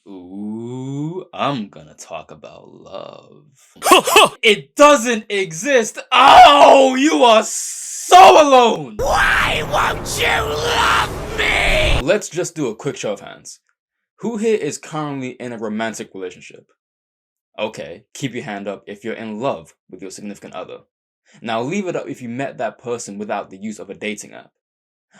Ooh, I'm gonna talk about love. It doesn't exist. Oh, you are so alone. Why won't you love me? Let's just do a quick show of hands. Who here is currently in a romantic relationship? Okay, keep your hand up if you're in love with your significant other. Now leave it up if you met that person without the use of a dating app.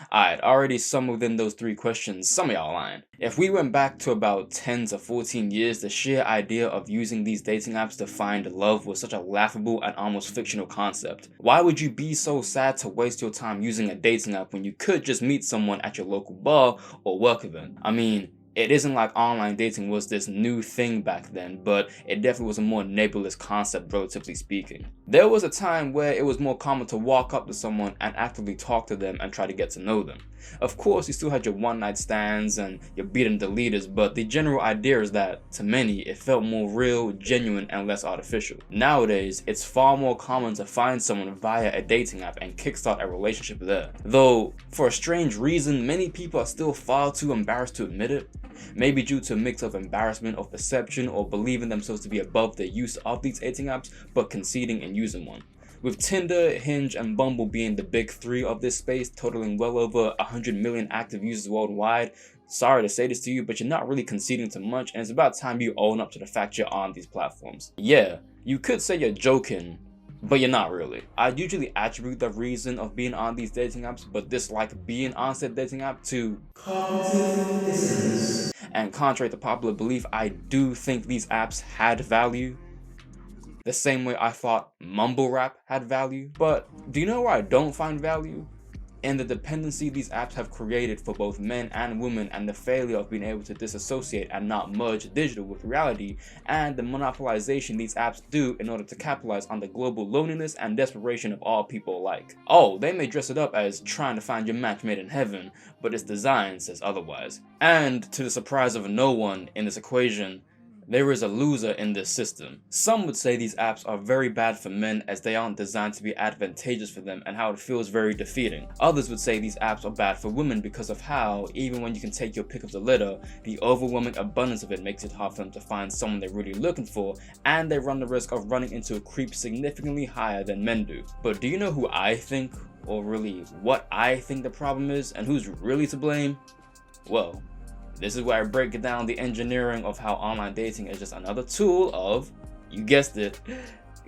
Alright, already some within those three questions, some of y'all lying. If we went back to about 10 to 14 years, the sheer idea of using these dating apps to find love was such a laughable and almost fictional concept. Why would you be so sad to waste your time using a dating app when you could just meet someone at your local bar or work event? I mean, it isn't like online dating was this new thing back then, but it definitely was a more nebulous concept relatively speaking. There was a time where it was more common to walk up to someone and actively talk to them and try to get to know them. Of course, you still had your one-night stands and your beat and deleters, but the general idea is that, to many, it felt more real, genuine, and less artificial. Nowadays, it's far more common to find someone via a dating app and kickstart a relationship there. Though, for a strange reason, many people are still far too embarrassed to admit it. Maybe due to a mix of embarrassment or perception or believing themselves to be above the use of these dating apps but conceding and using one. With Tinder, Hinge, and Bumble being the big three of this space, totaling well over 100 million active users worldwide, sorry to say this to you, but you're not really conceding to much, and it's about time you own up to the fact you're on these platforms. Yeah, you could say you're joking, but you're not really. I usually attribute the reason of being on these dating apps, but dislike being on said dating app to cognitive dissonance. And contrary to popular belief, I do think these apps had value. The same way I thought mumble rap had value. But do you know where I don't find value? In the dependency these apps have created for both men and women, and the failure of being able to disassociate and not merge digital with reality, and the monopolization these apps do in order to capitalize on the global loneliness and desperation of all people alike. Oh, they may dress it up as trying to find your match made in heaven, but its design says otherwise. And to the surprise of no one in this equation, there is a loser in this system. Some would say these apps are very bad for men as they aren't designed to be advantageous for them and how it feels very defeating. Others would say these apps are bad for women because of how, even when you can take your pick of the litter, the overwhelming abundance of it makes it hard for them to find someone they're really looking for, and they run the risk of running into a creep significantly higher than men do. But do you know who I think, or really what I think the problem is, and who's really to blame? Well, this is where I break down the engineering of how online dating is just another tool of, you guessed it,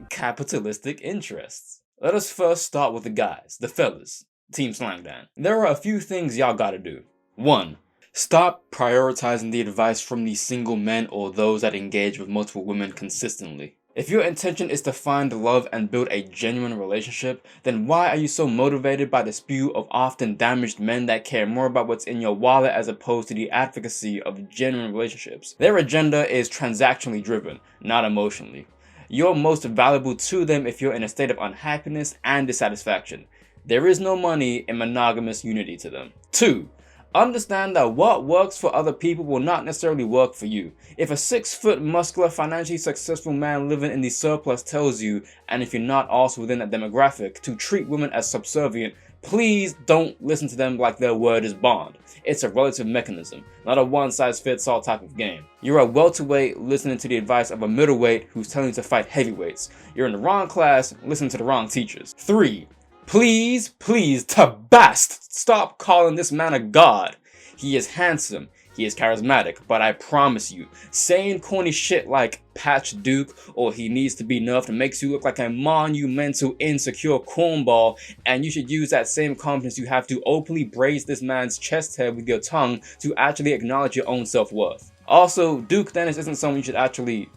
capitalistic interests. Let us first start with the guys, the fellas, Team Slang Dan. There are a few things y'all gotta do. 1. Stop prioritizing the advice from these single men or those that engage with multiple women consistently. If your intention is to find love and build a genuine relationship, then why are you so motivated by the spew of often damaged men that care more about what's in your wallet as opposed to the advocacy of genuine relationships? Their agenda is transactionally driven, not emotionally. You're most valuable to them if you're in a state of unhappiness and dissatisfaction. There is no money in monogamous unity to them. 2. Understand that what works for other people will not necessarily work for you. If a 6-foot, muscular, financially successful man living in the surplus tells you, and if you're not also within that demographic, to treat women as subservient, please don't listen to them like their word is bond. It's a relative mechanism, not a one-size-fits-all type of game. You're a welterweight listening to the advice of a middleweight who's telling you to fight heavyweights. You're in the wrong class, listening to the wrong teachers. 3. Please, Tabast, stop calling this man a god. He is handsome, he is charismatic, but I promise you, saying corny shit like Patch Duke or he needs to be nerfed makes you look like a monumental insecure cornball, and you should use that same confidence you have to openly brace this man's chest hair with your tongue to actually acknowledge your own self-worth. Also, Duke Dennis isn't someone you should actually...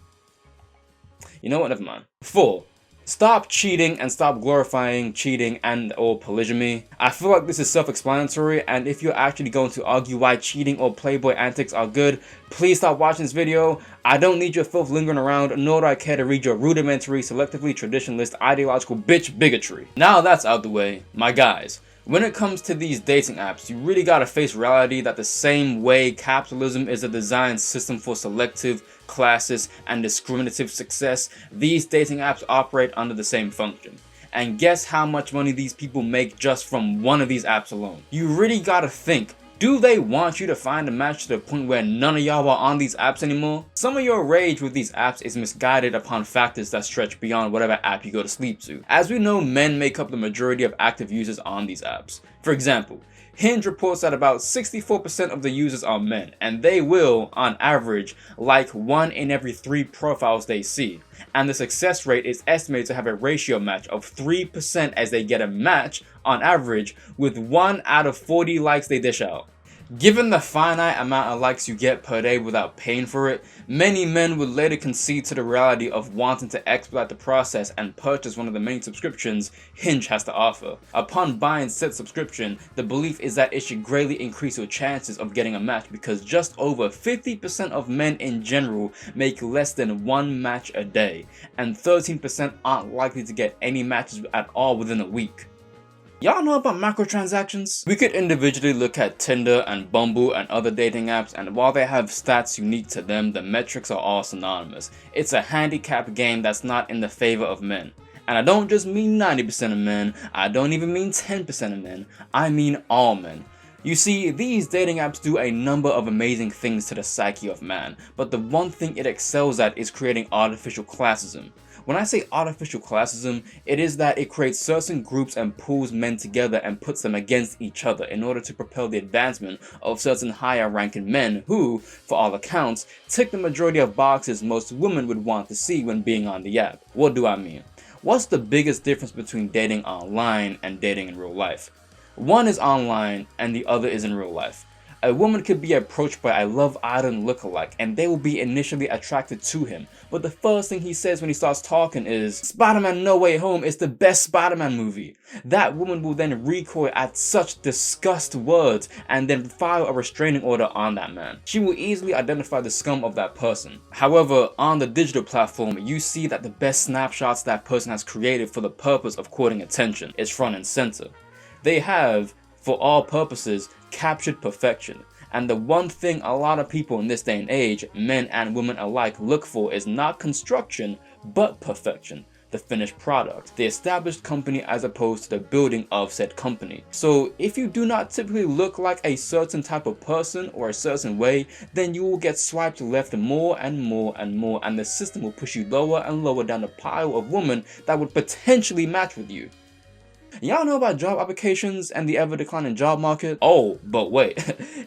You know what, never mind. 4. Stop cheating and stop glorifying cheating and or polygamy. I feel like this is self-explanatory, and if you're actually going to argue why cheating or playboy antics are good, please stop watching this video. I don't need your filth lingering around, nor do I care to read your rudimentary, selectively traditionalist, ideological bitch bigotry. Now that's out the way, my guys. When it comes to these dating apps, you really gotta face reality that the same way capitalism is a design system for selective, classist, and discriminative success, these dating apps operate under the same function. And guess how much money these people make just from one of these apps alone? You really gotta think, Do they want you to find a match to the point where none of y'all are on these apps anymore? Some of your rage with these apps is misguided upon factors that stretch beyond whatever app you go to sleep to. As we know, men make up the majority of active users on these apps. For example, Hinge reports that about 64% of the users are men, and they will, on average, like 1 in every 3 profiles they see. And the success rate is estimated to have a ratio match of 3% as they get a match, on average, with 1 out of 40 likes they dish out. Given the finite amount of likes you get per day without paying for it, many men would later concede to the reality of wanting to expedite the process and purchase one of the many subscriptions Hinge has to offer. Upon buying said subscription, the belief is that it should greatly increase your chances of getting a match because just over 50% of men in general make less than 1 match a day, and 13% aren't likely to get any matches at all within a week. Y'all know about microtransactions? We could individually look at Tinder and Bumble and other dating apps, and while they have stats unique to them, the metrics are all synonymous. It's a handicap game that's not in the favor of men. And I don't just mean 90% of men, I don't even mean 10% of men, I mean all men. You see, these dating apps do a number of amazing things to the psyche of man, but the one thing it excels at is creating artificial classism. When I say artificial classism, it is that it creates certain groups and pulls men together and puts them against each other in order to propel the advancement of certain higher ranking men who, for all accounts, tick the majority of boxes most women would want to see when being on the app. What do I mean? What's the biggest difference between dating online and dating in real life? One is online and the other is in real life. A woman could be approached by a Love Island lookalike and they will be initially attracted to him, but the first thing he says when he starts talking is, "Spider-Man No Way Home is the best Spider-Man movie." That woman will then recoil at such disgust words and then file a restraining order on that man. She will easily identify the scum of that person. However, on the digital platform, you see that the best snapshots that person has created for the purpose of courting attention is front and center. They have, for all purposes, captured perfection. And the one thing a lot of people in this day and age, men and women alike, look for is not construction, but perfection. The finished product, the established company as opposed to the building of said company. So if you do not typically look like a certain type of person or a certain way, then you will get swiped left more and more and more, and the system will push you lower and lower down the pile of women that would potentially match with you. Y'all know about job applications and the ever declining job market? Oh, but wait,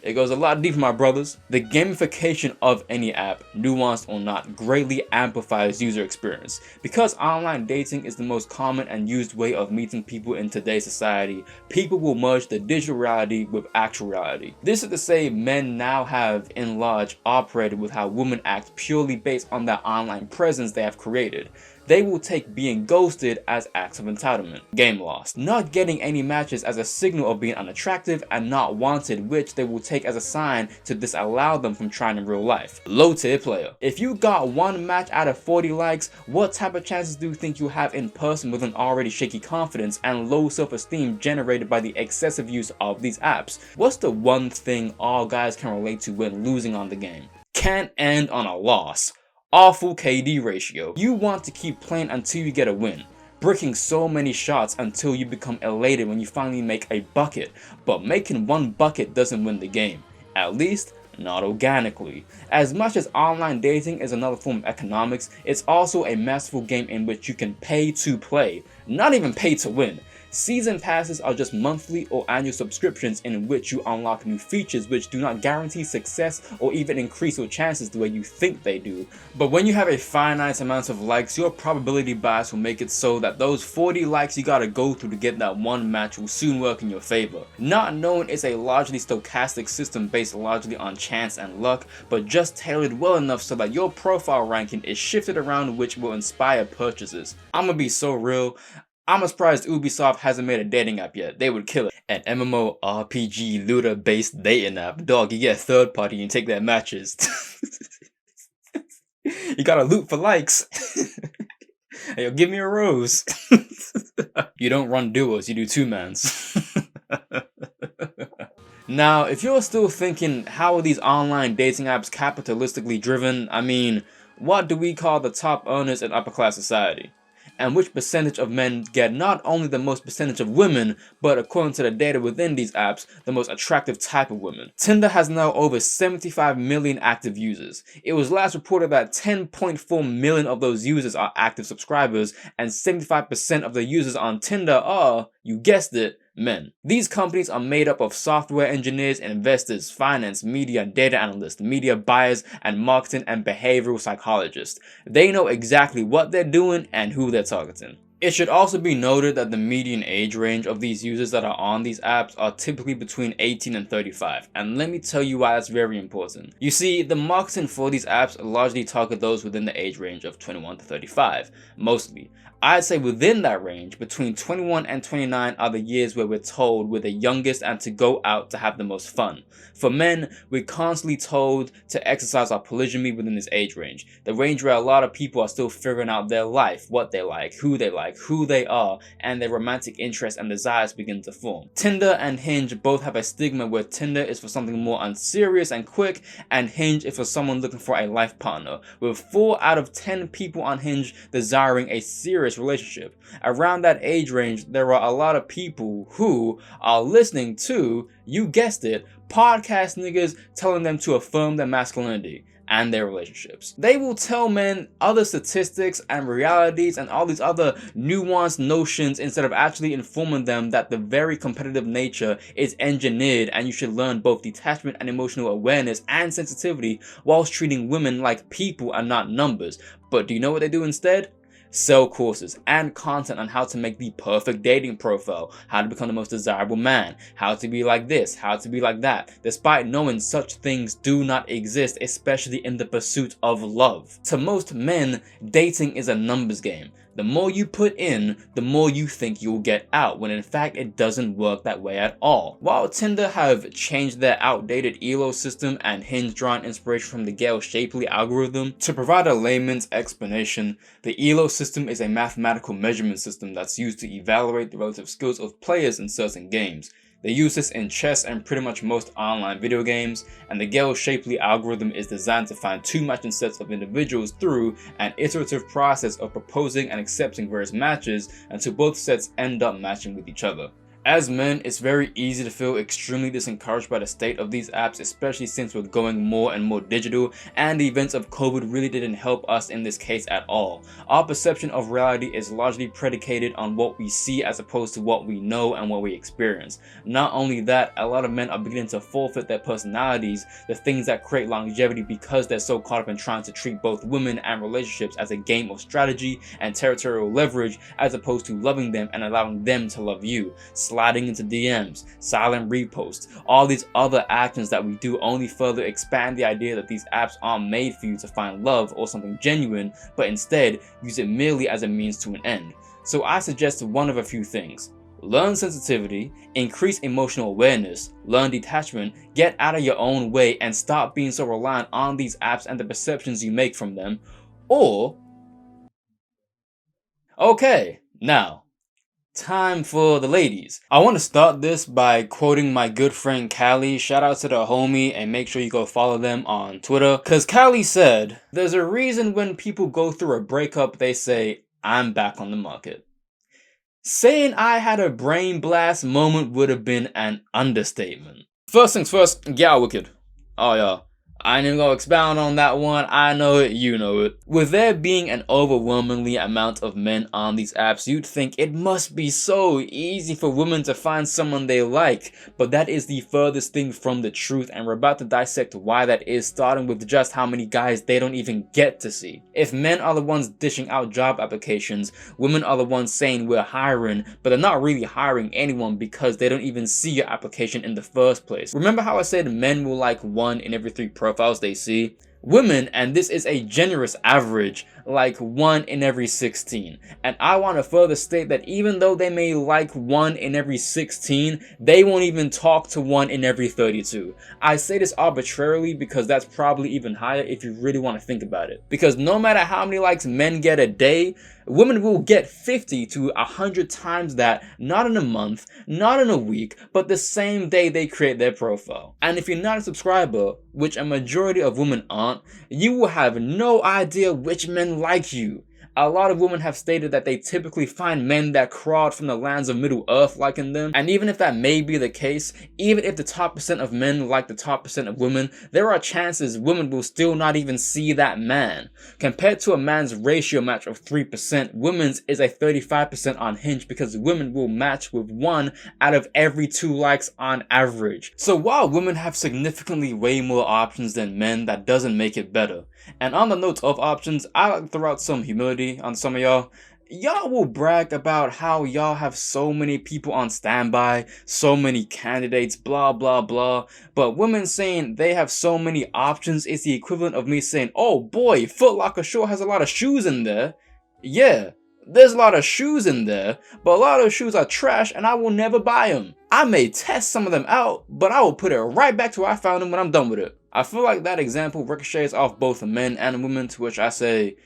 it goes a lot deeper, my brothers. The gamification of any app, nuanced or not, greatly amplifies user experience. Because online dating is the most common and used way of meeting people in today's society, people will merge the digital reality with actual reality. This is to say, men now have, in large, operated with how women act purely based on that online presence they have created. They will take being ghosted as acts of entitlement. Game lost. Not getting any matches as a signal of being unattractive and not wanted, which they will take as a sign to disallow them from trying in real life. Low tier player. If you got 1 match out of 40 likes, what type of chances do you think you have in person with an already shaky confidence and low self-esteem generated by the excessive use of these apps? What's the one thing all guys can relate to when losing on the game? Can't end on a loss. Awful KD ratio. You want to keep playing until you get a win, bricking so many shots until you become elated when you finally make a bucket, but making 1 bucket doesn't win the game, at least not organically. As much as online dating is another form of economics, it's also a masterful game in which you can pay to play, not even pay to win. Season passes are just monthly or annual subscriptions in which you unlock new features which do not guarantee success or even increase your chances the way you think they do. But when you have a finite amount of likes, your probability bias will make it so that those 40 likes you gotta go through to get that 1 match will soon work in your favor. Not knowing it's a largely stochastic system based largely on chance and luck, but just tailored well enough so that your profile ranking is shifted around, which will inspire purchases. I'ma be so real. I'm surprised Ubisoft hasn't made a dating app yet. They would kill it. An MMORPG looter based dating app. Dog, you get a third party and take their matches. You gotta loot for likes. Hey, yo, give me a rose. You don't run duos, you do 2-mans. Now, if you're still thinking, how are these online dating apps capitalistically driven? I mean, what do we call the top earners in upper class society? and which percentage of men get not only the most percentage of women, but according to the data within these apps, the most attractive type of women. Tinder has now over 75 million active users. It was last reported that 10.4 million of those users are active subscribers, and 75% of the users on Tinder are, you guessed it, men. These companies are made up of software engineers, investors, finance, media, data analysts, media buyers, and marketing and behavioral psychologists. They know exactly what they're doing and who they're targeting. It should also be noted that the median age range of these users that are on these apps are typically between 18 and 35, and let me tell you why that's very important. You see, the marketing for these apps largely target those within the age range of 21 to 35, mostly. I'd say within that range, between 21 and 29 are the years where we're told we're the youngest and to go out to have the most fun. For men, we're constantly told to exercise our polygamy within this age range, the range where a lot of people are still figuring out their life, what they like, who they are, and their romantic interests and desires begin to form. Tinder and Hinge both have a stigma where Tinder is for something more unserious and quick, and Hinge is for someone looking for a life partner, with 4 out of 10 people on Hinge desiring a serious relationship. Around that age range, there are a lot of people who are listening to, you guessed it, podcast niggas telling them to affirm their masculinity and their relationships. They will tell men other statistics and realities and all these other nuanced notions instead of actually informing them that the very competitive nature is engineered and you should learn both detachment and emotional awareness and sensitivity whilst treating women like people and not numbers. But do you know what they do instead? Sell courses and content on how to make the perfect dating profile, how to become the most desirable man, how to be like this, how to be like that, despite knowing such things do not exist, especially in the pursuit of love. To most men, dating is a numbers game. The more you put in, the more you think you'll get out, when in fact it doesn't work that way at all. While Tinder have changed their outdated ELO system and Hinge drawn inspiration from the Gale-Shapley algorithm, to provide a layman's explanation, the ELO system is a mathematical measurement system that's used to evaluate the relative skills of players in certain games. They use this in chess and pretty much most online video games, and the Gale-Shapley algorithm is designed to find 2 matching sets of individuals through an iterative process of proposing and accepting various matches until both sets end up matching with each other. As men, it's very easy to feel extremely disencouraged by the state of these apps, especially since we're going more and more digital, and the events of COVID really didn't help us in this case at all. Our perception of reality is largely predicated on what we see as opposed to what we know and what we experience. Not only that, a lot of men are beginning to forfeit their personalities, the things that create longevity, because they're so caught up in trying to treat both women and relationships as a game of strategy and territorial leverage, as opposed to loving them and allowing them to love you. Sliding into DMs, silent reposts, all these other actions that we do only further expand the idea that these apps aren't made for you to find love or something genuine, but instead use it merely as a means to an end. So I suggest one of a few things. Learn sensitivity, increase emotional awareness, learn detachment, get out of your own way and stop being so reliant on these apps and the perceptions you make from them. Or, okay, now, time for the ladies. I want to start this by quoting my good friend Callie. Shout out to the homie and make sure you go follow them on Twitter. Cause Callie said, there's a reason when people go through a breakup they say, I'm back on the market. Saying I had a brain blast moment would have been an understatement. First things first, yeah, wicked. Oh yeah. I ain't even gonna expound on that one. I know it, you know it. With there being an overwhelmingly amount of men on these apps, you'd think it must be so easy for women to find someone they like, but that is the furthest thing from the truth, and we're about to dissect why that is, starting with just how many guys they don't even get to see. If men are the ones dishing out job applications, women are the ones saying we're hiring, but they're not really hiring anyone because they don't even see your application in the first place. Remember how I said men will like 1 in every 3 profiles they see? Women, and this is a generous average, like 1 in every 16. And I want to further state that even though they may like 1 in every 16, they won't even talk to 1 in every 32. I say this arbitrarily because that's probably even higher if you really want to think about it. Because no matter how many likes men get a day, women will get 50 to 100 times that, not in a month, not in a week, but the same day they create their profile. And if you're not a subscriber, which a majority of women aren't, you will have no idea which men like you. A lot of women have stated that they typically find men that crawled from the lands of Middle Earth liking them, and even if that may be the case, even if the top percent of men like the top percent of women, there are chances women will still not even see that man. Compared to a man's ratio match of 3%, women's is a 35% on Hinge because women will match with 1 out of every 2 likes on average. So while women have significantly way more options than men, that doesn't make it better. And on the note of options, I like to throw out some humility on some of y'all. Y'all will brag about how y'all have so many people on standby, so many candidates, blah blah blah, but women saying they have so many options is the equivalent of me saying, oh boy, Foot Locker sure has a lot of shoes in there. Yeah, there's a lot of shoes in there, but a lot of those shoes are trash and I will never buy them. I may test some of them out, but I will put it right back to where I found them when I'm done with it. I feel like that example ricochets off both men and women, to which I say,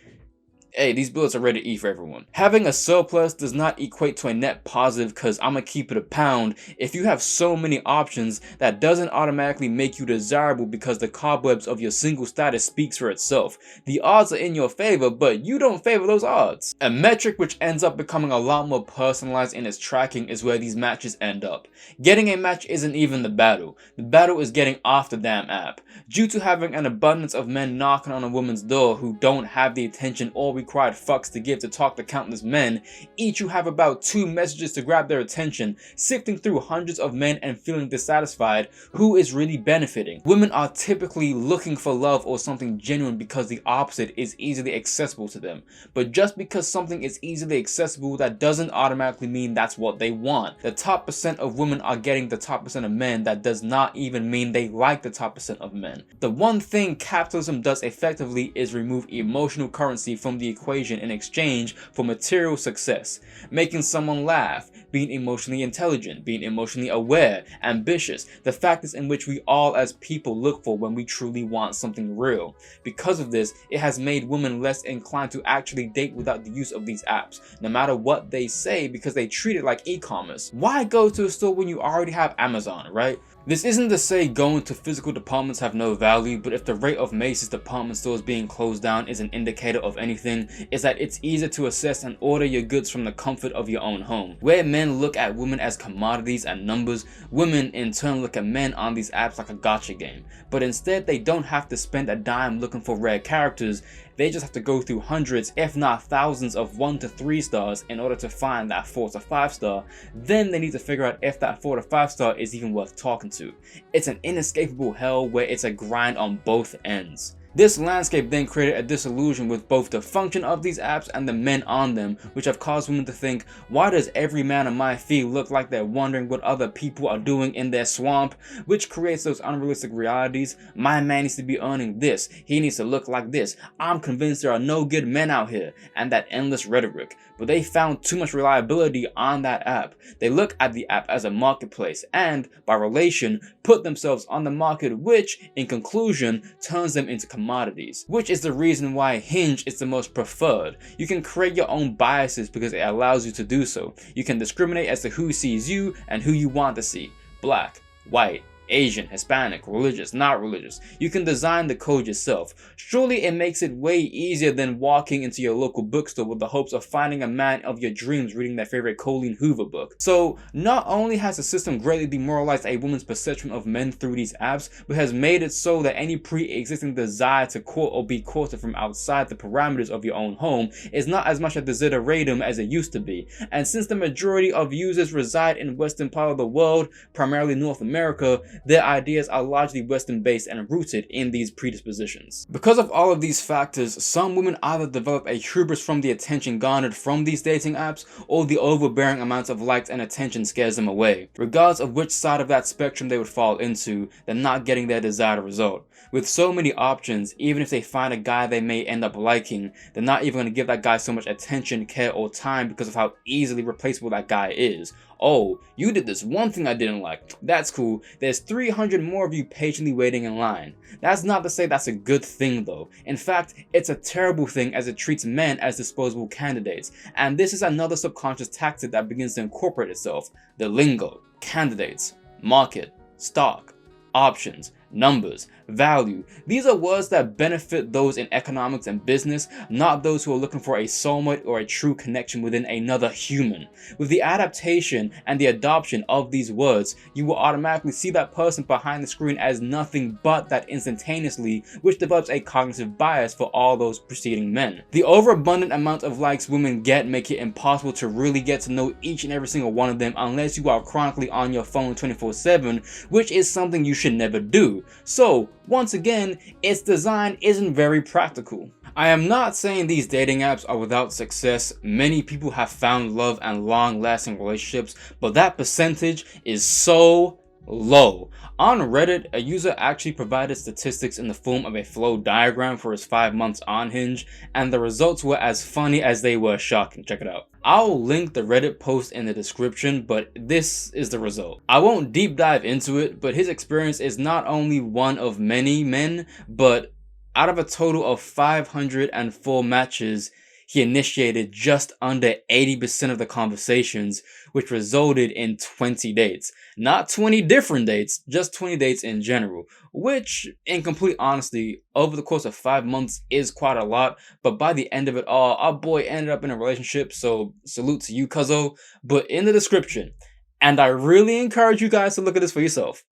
hey, these bullets are ready to eat for everyone. Having a surplus does not equate to a net positive, cause I'ma keep it a pound. If you have so many options, that doesn't automatically make you desirable because the cobwebs of your single status speaks for itself. The odds are in your favor, but you don't favor those odds. A metric which ends up becoming a lot more personalized in its tracking is where these matches end up. Getting a match isn't even the battle. The battle is getting off the damn app. Due to having an abundance of men knocking on a woman's door who don't have the attention or required fucks to give to talk to countless men, each who have about 2 messages to grab their attention, sifting through hundreds of men and feeling dissatisfied, who is really benefiting? Women are typically looking for love or something genuine because the opposite is easily accessible to them. But just because something is easily accessible, that doesn't automatically mean that's what they want. The top percent of women are getting the top percent of men. That does not even mean they like the top percent of men. The one thing capitalism does effectively is remove emotional currency from the equation in exchange for material success. Making someone laugh, being emotionally intelligent, being emotionally aware, ambitious, the factors in which we all as people look for when we truly want something real. Because of this, it has made women less inclined to actually date without the use of these apps, no matter what they say, because they treat it like e-commerce. Why go to a store when you already have Amazon, right? This isn't to say going to physical departments have no value, but if the rate of Macy's department stores being closed down is an indicator of anything, it's that it's easier to assess and order your goods from the comfort of your own home. Where men look at women as commodities and numbers, women in turn look at men on these apps like a gotcha game. But instead, they don't have to spend a dime looking for rare characters. They just have to go through hundreds, if not thousands, of 1 to 3 stars in order to find that 4 to 5 star. Then they need to figure out if that 4 to 5 star is even worth talking to. It's an inescapable hell where it's a grind on both ends. This landscape then created a disillusion with both the function of these apps and the men on them, which have caused women to think, why does every man on my feed look like they're wondering what other people are doing in their swamp? Which creates those unrealistic realities. My man needs to be earning this, he needs to look like this, I'm convinced there are no good men out here, and that endless rhetoric. But they found too much reliability on that app. They look at the app as a marketplace and, by relation, put themselves on the market, which, in conclusion, turns them into commodities. Which is the reason why Hinge is the most preferred. You can create your own biases because it allows you to do so. You can discriminate as to who sees you and who you want to see. Black, white, Asian, Hispanic, religious, not religious. You can design the code yourself. Surely it makes it way easier than walking into your local bookstore with the hopes of finding a man of your dreams reading their favorite Colleen Hoover book. So not only has the system greatly demoralized a woman's perception of men through these apps, but has made it so that any pre-existing desire to court or be courted from outside the parameters of your own home is not as much a desideratum as it used to be. And since the majority of users reside in western part of the world, primarily North America, their ideas are largely Western based and rooted in these predispositions. Because of all of these factors, some women either develop a hubris from the attention garnered from these dating apps, or the overbearing amounts of likes and attention scares them away. Regardless of which side of that spectrum they would fall into, they're not getting their desired result. With so many options, even if they find a guy they may end up liking, they're not even going to give that guy so much attention, care, or time because of how easily replaceable that guy is. Oh, you did this one thing I didn't like. That's cool. There's 300 more of you patiently waiting in line. That's not to say that's a good thing though. In fact, it's a terrible thing as it treats men as disposable candidates. And this is another subconscious tactic that begins to incorporate itself. The lingo, candidates, market, stock, options, numbers, value. These are words that benefit those in economics and business, not those who are looking for a soulmate or a true connection within another human. With the adaptation and the adoption of these words, you will automatically see that person behind the screen as nothing but that instantaneously, which develops a cognitive bias for all those preceding men. The overabundant amount of likes women get make it impossible to really get to know each and every single one of them unless you are chronically on your phone 24/7, which is something you should never do. So, once again, its design isn't very practical. I am not saying these dating apps are without success. Many people have found love and long-lasting relationships, but that percentage is so low. On Reddit, a user actually provided statistics in the form of a flow diagram for his 5 months on Hinge, and the results were as funny as they were shocking. Check it out. I'll link the Reddit post in the description, but this is the result. I won't deep dive into it, but his experience is not only one of many men, but out of a total of 504 matches, he initiated just under 80% of the conversations, which resulted in 20 dates. Not 20 different dates, just 20 dates in general, which, in complete honesty, over the course of 5 months is quite a lot, but by the end of it all, our boy ended up in a relationship, so salute to you, cuzzo. But in the description, and I really encourage you guys to look at this for yourself,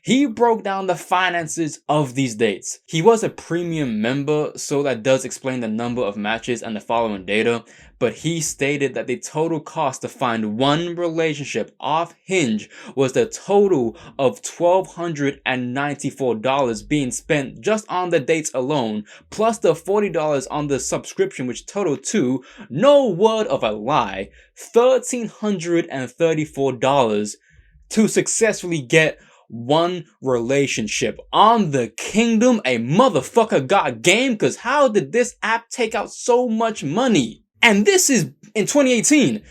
he broke down the finances of these dates. He was a premium member, so that does explain the number of matches and the following data, but he stated that the total cost to find one relationship off Hinge was the total of $1,294 being spent just on the dates alone, plus the $40 on the subscription, which totaled to, no word of a lie, $1,334 to successfully get one relationship. On the kingdom, a motherfucker got game, cause how did this app take out so much money? And this is in 2018.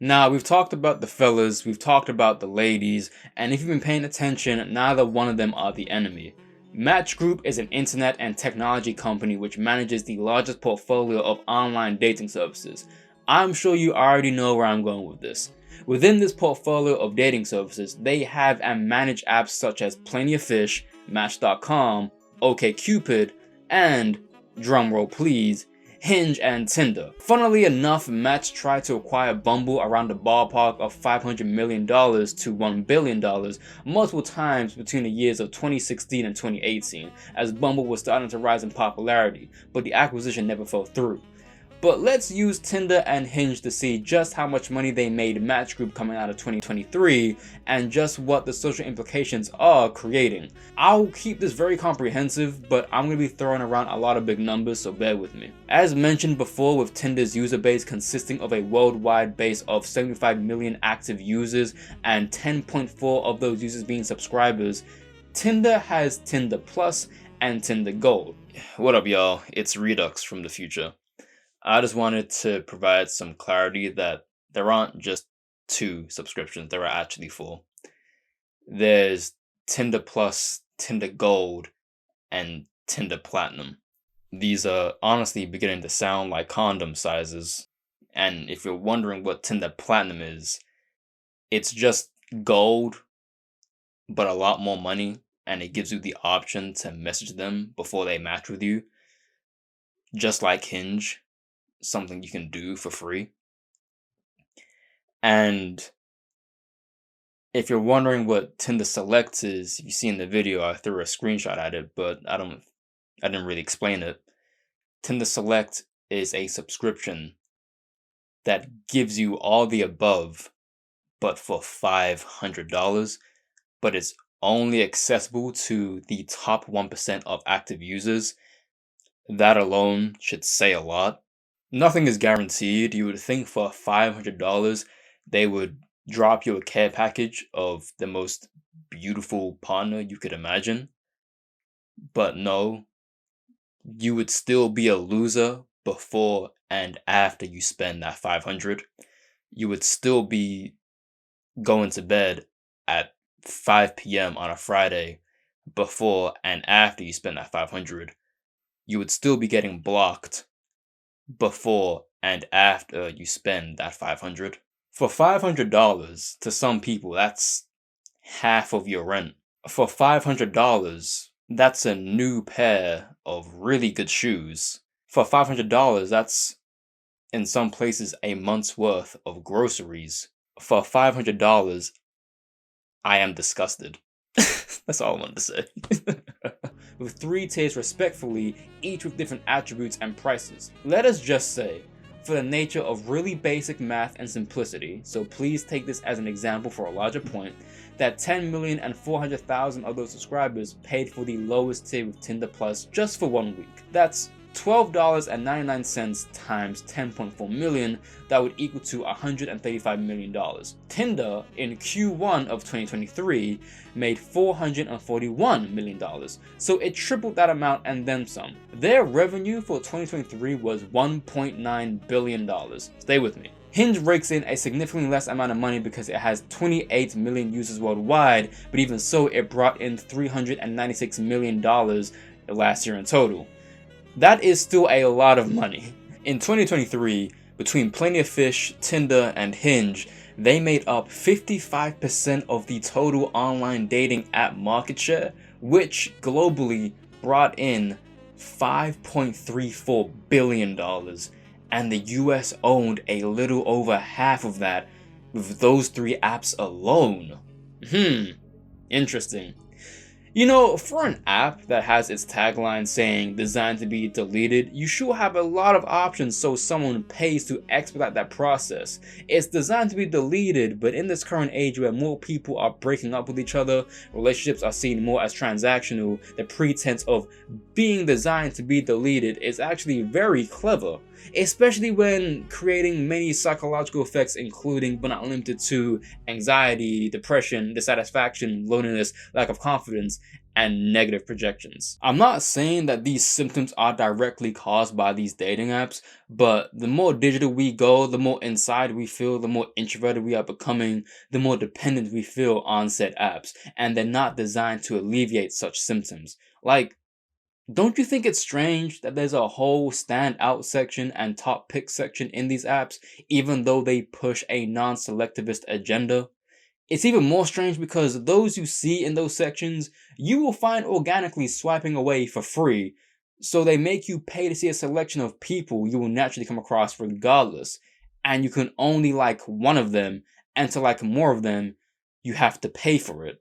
Now, we've talked about the fellas, we've talked about the ladies, and if you've been paying attention, neither one of them are the enemy. Match Group is an internet and technology company which manages the largest portfolio of online dating services. I'm sure you already know where I'm going with this. Within this portfolio of dating services, they have and manage apps such as Plenty of Fish, Match.com, OkCupid, and, drumroll please, Hinge and Tinder. Funnily enough, Match tried to acquire Bumble around the ballpark of $500 million to $1 billion multiple times between the years of 2016 and 2018, as Bumble was starting to rise in popularity, but the acquisition never fell through. But let's use Tinder and Hinge to see just how much money they made Match Group coming out of 2023 and just what the social implications are creating. I'll keep this very comprehensive, but I'm going to be throwing around a lot of big numbers, so bear with me. As mentioned before, with Tinder's user base consisting of a worldwide base of 75 million active users and 10.4 of those users being subscribers, Tinder has Tinder Plus and Tinder Gold. What up, y'all? It's Redux from the future. I just wanted to provide some clarity that there aren't just 2 subscriptions, there are actually 4. There's Tinder Plus, Tinder Gold, and Tinder Platinum. These are honestly beginning to sound like condom sizes, and if you're wondering what Tinder Platinum is, it's just gold, but a lot more money, and it gives you the option to message them before they match with you, just like Hinge. Something you can do for free. And if you're wondering what Tinder Select is, if you see in the video, I threw a screenshot at it, but I didn't really explain it. Tinder Select is a subscription that gives you all the above, but for $500, but it's only accessible to the top 1% of active users. That alone should say a lot. Nothing is guaranteed. You would think for $500 they would drop you a care package of the most beautiful partner you could imagine. But no, you would still be a loser before and after you spend that $500. You would still be going to bed at 5 p.m. on a Friday before and after you spend that $500. You would still be getting blocked before and after you spend that $500. For $500, to some people, that's half of your rent. For $500, that's a new pair of really good shoes. For $500, that's in some places a month's worth of groceries. For $500, I am disgusted. That's all I wanted to say. With 3 tiers respectfully, each with different attributes and prices. Let us just say, for the nature of really basic math and simplicity, so please take this as an example for a larger point, that 10,400,000 of those subscribers paid for the lowest tier with Tinder Plus just for 1 week. That's $12.99 times 10.4 million, that would equal to $135 million. Tinder in Q1 of 2023 made $441 million, so it tripled that amount and then some. Their revenue for 2023 was $1.9 billion. Stay with me. Hinge rakes in a significantly less amount of money because it has 28 million users worldwide, but even so, it brought in $396 million last year in total. That is still a lot of money. In 2023, between Plenty of Fish, Tinder, and Hinge, they made up 55% of the total online dating app market share, which globally brought in $5.34 billion, and the US owned a little over half of that with those 3 apps alone. Interesting. You know, for an app that has its tagline saying designed to be deleted, you should have a lot of options so someone pays to expedite that process. It's designed to be deleted, but in this current age where more people are breaking up with each other, relationships are seen more as transactional, the pretense of being designed to be deleted is actually very clever. Especially when creating many psychological effects including but not limited to anxiety, depression, dissatisfaction, loneliness, lack of confidence, and negative projections. I'm not saying that these symptoms are directly caused by these dating apps, but the more digital we go, the more inside we feel, the more introverted we are becoming, the more dependent we feel on said apps, and they're not designed to alleviate such symptoms. Like, don't you think it's strange that there's a whole standout section and top pick section in these apps, even though they push a non-selectivist agenda? It's even more strange because those you see in those sections, you will find organically swiping away for free, so they make you pay to see a selection of people you will naturally come across regardless, and you can only like one of them, and to like more of them, you have to pay for it.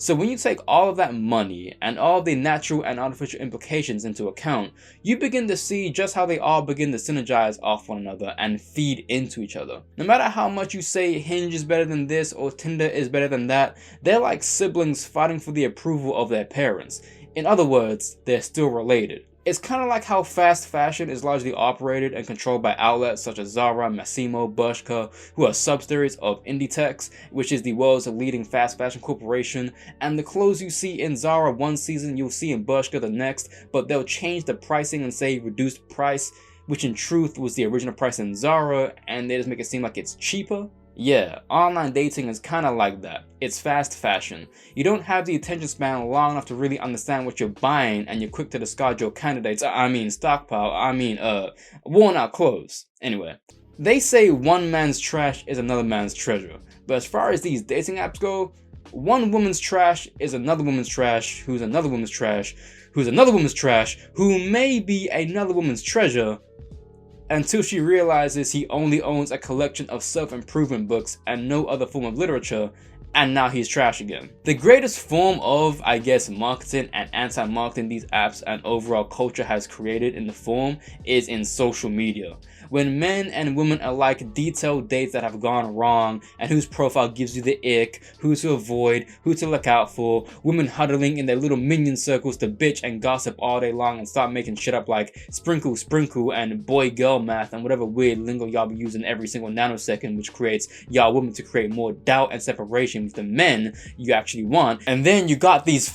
So when you take all of that money and all of the natural and artificial implications into account, you begin to see just how they all begin to synergize off one another and feed into each other. No matter how much you say Hinge is better than this or Tinder is better than that, they're like siblings fighting for the approval of their parents. In other words, they're still related. It's kind of like how fast fashion is largely operated and controlled by outlets such as Zara, Massimo, Bershka, who are subsidiaries of Inditex, which is the world's leading fast fashion corporation, and the clothes you see in Zara one season you'll see in Bershka the next, but they'll change the pricing and say reduced price, which in truth was the original price in Zara, and they just make it seem like it's cheaper. Yeah, online dating is kinda like that. It's fast fashion. You don't have the attention span long enough to really understand what you're buying, and you're quick to discard your candidates, worn out clothes. Anyway, they say one man's trash is another man's treasure, but as far as these dating apps go, one woman's trash is another woman's trash, who's another woman's trash, who's another woman's trash, who may be another woman's treasure, until she realizes he only owns a collection of self-improvement books and no other form of literature, and now he's trash again. The greatest form of, I guess, marketing and anti-marketing these apps and overall culture has created in the form is in social media. When men and women alike detail dates that have gone wrong and whose profile gives you the ick, who to avoid, who to look out for, women huddling in their little minion circles to bitch and gossip all day long and start making shit up like sprinkle sprinkle and boy girl math and whatever weird lingo y'all be using every single nanosecond, which creates y'all women to create more doubt and separation with the men you actually want. And then you got these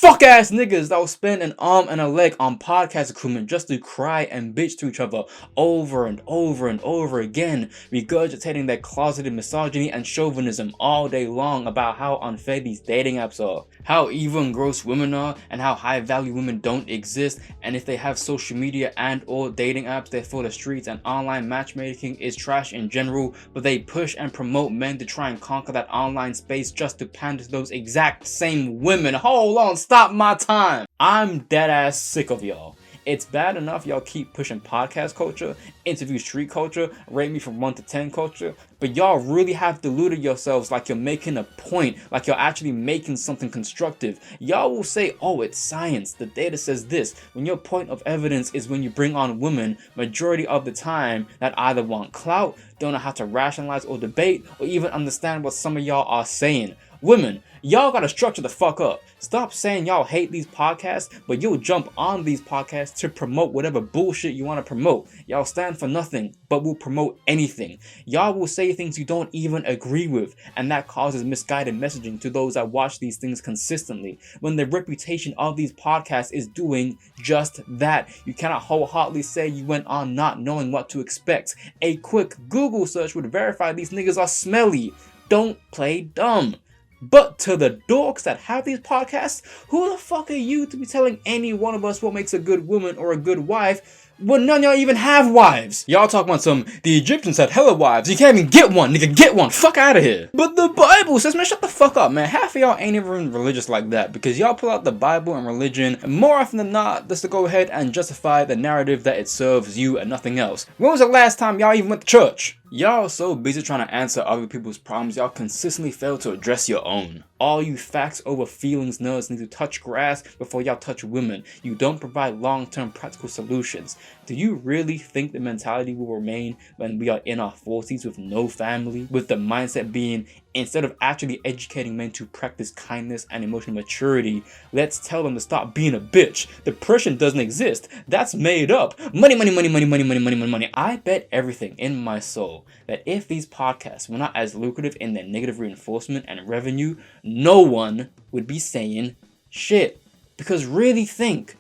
fuck ass niggas that will spend an arm and a leg on podcast equipment just to cry and bitch to each other over and over and over again, regurgitating their closeted misogyny and chauvinism all day long about how unfair these dating apps are, how evil and gross women are, and how high value women don't exist, and if they have social media and or dating apps, they're for the streets, and online matchmaking is trash in general, but they push and promote men to try and conquer that online space just to pander to those exact same women. Hold on, stop my time. I'm dead ass sick of y'all. It's bad enough y'all keep pushing podcast culture, interview street culture, rate me from 1 to 10 culture, but y'all really have deluded yourselves like you're making a point, like you're actually making something constructive. Y'all will say, oh, it's science, the data says this, when your point of evidence is when you bring on women, majority of the time, that either want clout, don't know how to rationalize or debate, or even understand what some of y'all are saying. Women, y'all gotta structure the fuck up. Stop saying y'all hate these podcasts, but you'll jump on these podcasts to promote whatever bullshit you want to promote. Y'all stand for nothing, but will promote anything. Y'all will say things you don't even agree with, and that causes misguided messaging to those that watch these things consistently, when the reputation of these podcasts is doing just that. You cannot wholeheartedly say you went on not knowing what to expect. A quick Google search would verify these niggas are smelly. Don't play dumb. But to the dorks that have these podcasts, who the fuck are you to be telling any one of us what makes a good woman or a good wife when none of y'all even have wives? Y'all talk about the Egyptians had hella wives, you can't even get one, nigga, get one, fuck out of here. But the Bible says, man, shut the fuck up, man. Half of y'all ain't even religious like that, because y'all pull out the Bible and religion more often than not just to go ahead and justify the narrative that it serves you and nothing else. When was the last time y'all even went to church? Y'all are so busy trying to answer other people's problems, y'all consistently fail to address your own. All you facts over feelings nerds need to touch grass before y'all touch women. You don't provide long-term practical solutions. Do you really think the mentality will remain when we are in our 40s with no family? With the mindset being, instead of actually educating men to practice kindness and emotional maturity, let's tell them to stop being a bitch. Depression doesn't exist. That's made up. Money, money, money, money, money, money, money, money, money. I bet everything in my soul that if these podcasts were not as lucrative in their negative reinforcement and revenue, no one would be saying shit. Because really think,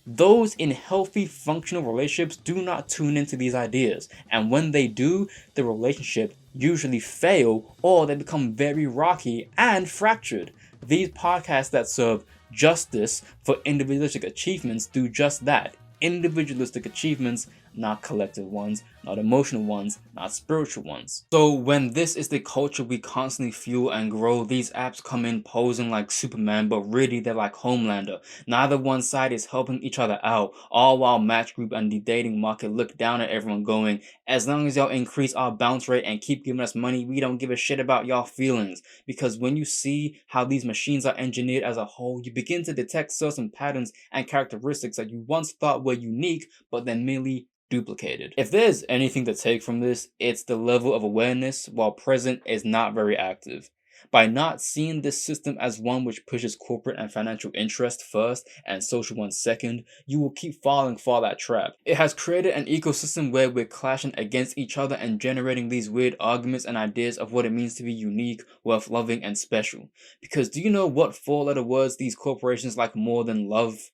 those in healthy, functional relationships do not tune into these ideas. And when they do, the relationship usually fail or they become very rocky and fractured. These podcasts that serve justice for individualistic achievements do just that. Individualistic achievements, not collective ones, not emotional ones, not spiritual ones. So when this is the culture we constantly fuel and grow, these apps come in posing like Superman, but really they're like Homelander. Neither one side is helping each other out, all while Match Group and the dating market look down at everyone going, as long as y'all increase our bounce rate and keep giving us money, we don't give a shit about y'all feelings. Because when you see how these machines are engineered as a whole, you begin to detect certain patterns and characteristics that you once thought were unique, but then merely duplicated. If there's anything to take from this, it's the level of awareness, while present, is not very active. By not seeing this system as one which pushes corporate and financial interest first and social ones second, you will keep falling for that trap. It has created an ecosystem where we're clashing against each other and generating these weird arguments and ideas of what it means to be unique, worth loving, and special. Because do you know what 4-letter words these corporations like more than love?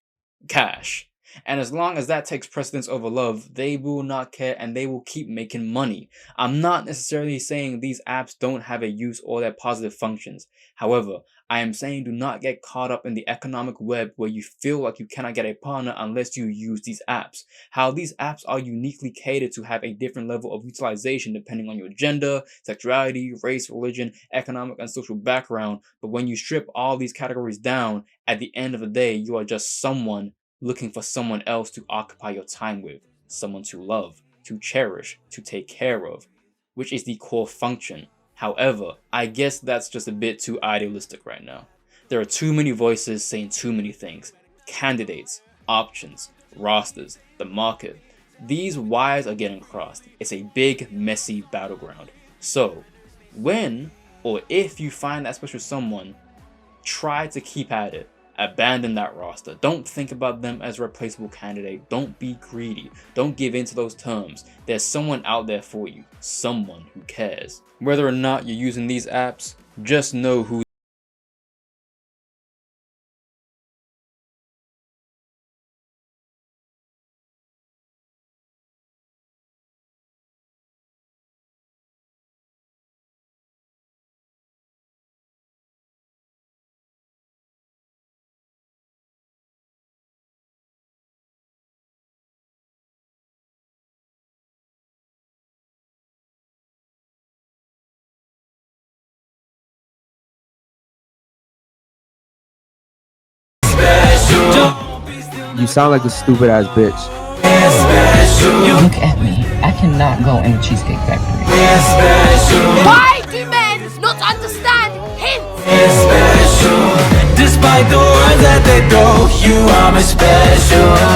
Cash. And as long as that takes precedence over love, they will not care and they will keep making money. I'm not necessarily saying these apps don't have a use or their positive functions. However, I am saying do not get caught up in the economic web where you feel like you cannot get a partner unless you use these apps. How these apps are uniquely catered to have a different level of utilization depending on your gender, sexuality, race, religion, economic and social background. But when you strip all these categories down, at the end of the day, you are just someone looking for someone else to occupy your time with, someone to love, to cherish, to take care of, which is the core function. However, I guess that's just a bit too idealistic right now. There are too many voices saying too many things. Candidates, options, rosters, the market. These wires are getting crossed. It's a big, messy battleground. So, when or if you find that special someone, try to keep at it. Abandon that roster. Don't think about them as a replaceable candidate. Don't be greedy. Don't give in to those terms. There's someone out there for you. Someone who cares. Whether or not you're using these apps, just know who You sound like a stupid ass bitch. Look at me. I cannot go in the Cheesecake Factory. Why do men not understand hints? Despite the words that they throw, you are my special.